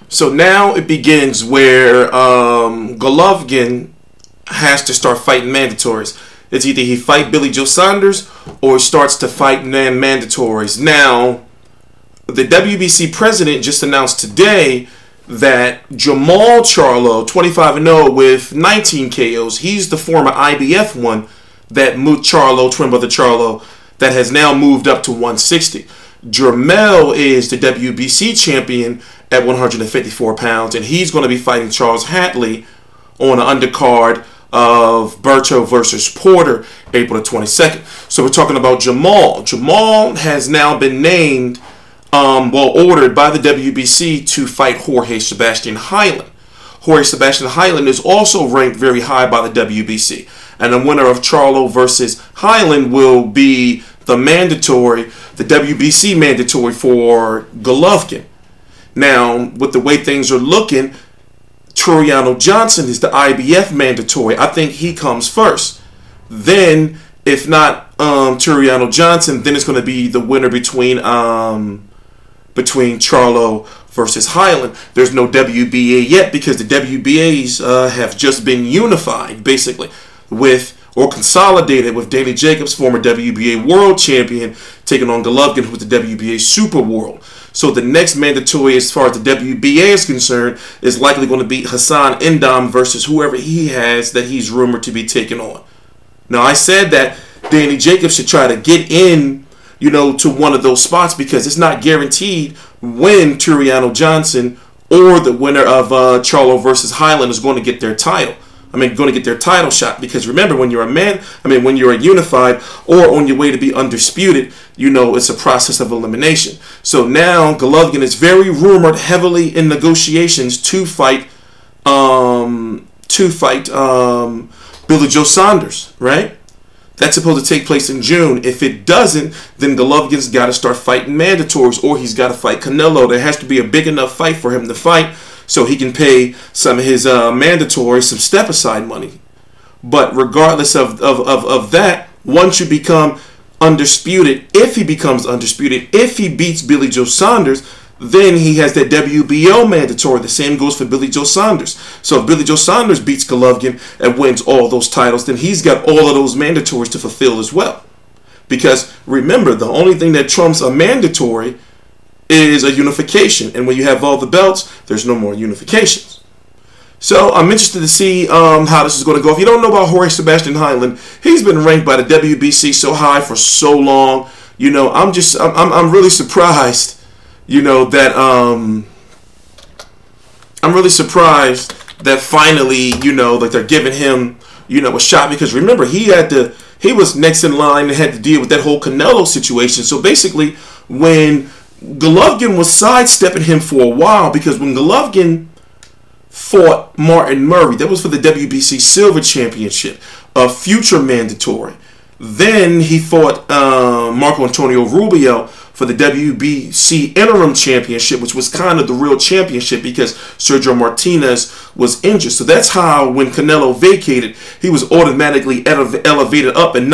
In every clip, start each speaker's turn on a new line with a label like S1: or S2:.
S1: So now it begins where Golovkin has to start fighting mandatories. It's either he fight Billy Joe Saunders or starts to fight mandatories. Now, the WBC president just announced today that Jermall Charlo, 25-0 with 19 KOs, he's the former IBF one that moved Charlo, twin brother Charlo, that has now moved up to 160. Jermall is the WBC champion at 154 pounds, and he's going to be fighting Charles Hatley on an undercard of Berto versus Porter, April the 22nd. So we're talking about Jermall. Jermall has now been named, ordered by the WBC to fight Jorge Sebastian Heiland. Jorge Sebastian Heiland is also ranked very high by the WBC. And the winner of Charlo versus Heiland will be the WBC mandatory for Golovkin. Now, with the way things are looking, Tureano Johnson is the IBF mandatory. I think he comes first. Then, if not Tureano Johnson, then it's going to be the winner between Charlo versus Highland. There's no WBA yet because the WBAs have just been unified, basically, or consolidated with Danny Jacobs, former WBA world champion, taking on Golovkin, who's the WBA super world. So the next mandatory, as far as the WBA is concerned, is likely going to be Hassan Endam versus whoever he has that he's rumored to be taking on. Now, I said that Danny Jacobs should try to get in, to one of those spots because it's not guaranteed when Tureano Johnson or the winner of Charlo versus Highland is going to get their title. Going to get their title shot, because remember, when you're when you're a unified or on your way to be undisputed, it's a process of elimination. So now Golovkin is very rumored heavily in negotiations to fight Billy Joe Saunders, right? That's supposed to take place in June. If it doesn't, then Golovkin's got to start fighting mandatories, or he's got to fight Canelo. There has to be a big enough fight for him to fight, so he can pay some of his mandatory some step-aside money. But regardless of that, once you become undisputed, if he becomes undisputed, if he beats Billy Joe Saunders, then he has that WBO mandatory. The same goes for Billy Joe Saunders. So if Billy Joe Saunders beats Golovkin and wins all those titles, then he's got all of those mandatories to fulfill as well. Because remember, the only thing that trumps a mandatory is a unification, and when you have all the belts, there's no more unifications. So I'm interested to see how this is going to go. If you don't know about Jorge Sebastian Highland, he's been ranked by the WBC so high for so long. I'm really surprised. I'm really surprised that finally, that they're giving him, a shot, because remember, he was next in line and had to deal with that whole Canelo situation. So basically, when Golovkin was sidestepping him for a while, because when Golovkin fought Martin Murray, that was for the WBC Silver Championship, a future mandatory. Then he fought Marco Antonio Rubio for the WBC Interim Championship, which was kind of the real championship because Sergio Martinez was injured. So that's how, when Canelo vacated, he was automatically elevated up and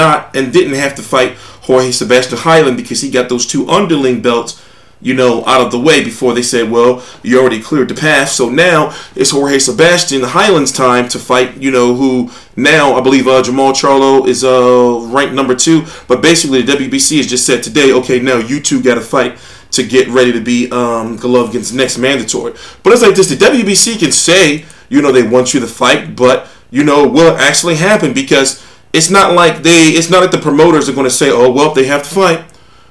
S1: didn't have to fight Jorge Sebastian Highland, because he got those two underling belts, out of the way before they said, well, you already cleared the path. So now it's Jorge Sebastian Highland's time to fight, who now I believe Jermall Charlo is ranked number 2. But basically the WBC has just said today, okay, now you two got to fight to get ready to be Golovkin's next mandatory. But it's like this, the WBC can say, they want you to fight, but, it will actually happen, because it's not like the promoters are going to say, oh, well, they have to fight.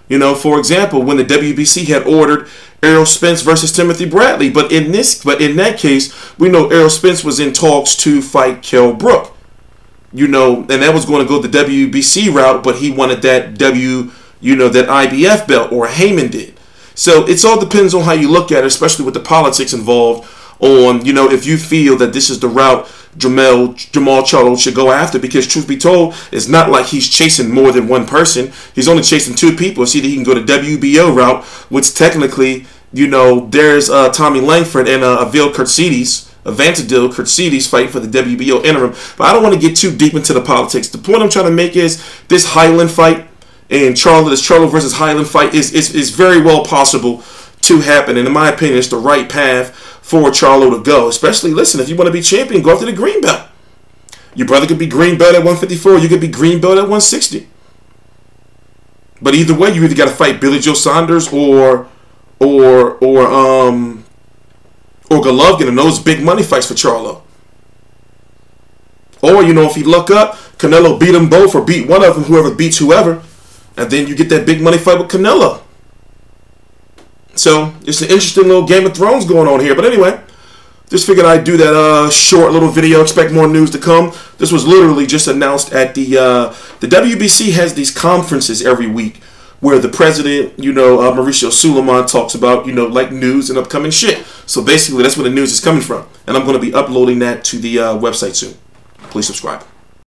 S1: For example, when the WBC had ordered Errol Spence versus Timothy Bradley, but in that case, we know Errol Spence was in talks to fight Kell Brook, and that was going to go the WBC route, but he wanted that that IBF belt, or Heiland did. So it all depends on how you look at it, especially with the politics involved. On if you feel that this is the route Jermall Charlo should go after, because truth be told, it's not like he's chasing more than one person. He's only chasing 2 people. It's either he can go the WBO route, which technically, there's Tommy Langford and Avantadil Kurtsidis fighting for the WBO interim. But I don't want to get too deep into the politics. The point I'm trying to make is this Highland fight and this Charlo versus Highland fight is very well possible to happen. And in my opinion, it's the right path for Charlo to go. Especially, listen, if you want to be champion, go after the green belt. Your brother could be green belt at 154. You could be green belt at 160. But either way, you either got to fight Billy Joe Saunders or Golovkin, and those big money fights for Charlo. Or, you know, if you luck up, Canelo beat them both or beat one of them, whoever beats whoever, and then you get that big money fight with Canelo. So, it's an interesting little Game of Thrones going on here. But anyway, just figured I'd do that short little video. Expect more news to come. This was literally just announced at the WBC has these conferences every week where the president, you know, Mauricio Suleiman talks about, you know, like news and upcoming shit. So basically, that's where the news is coming from. And I'm going to be uploading that to the website soon. Please subscribe.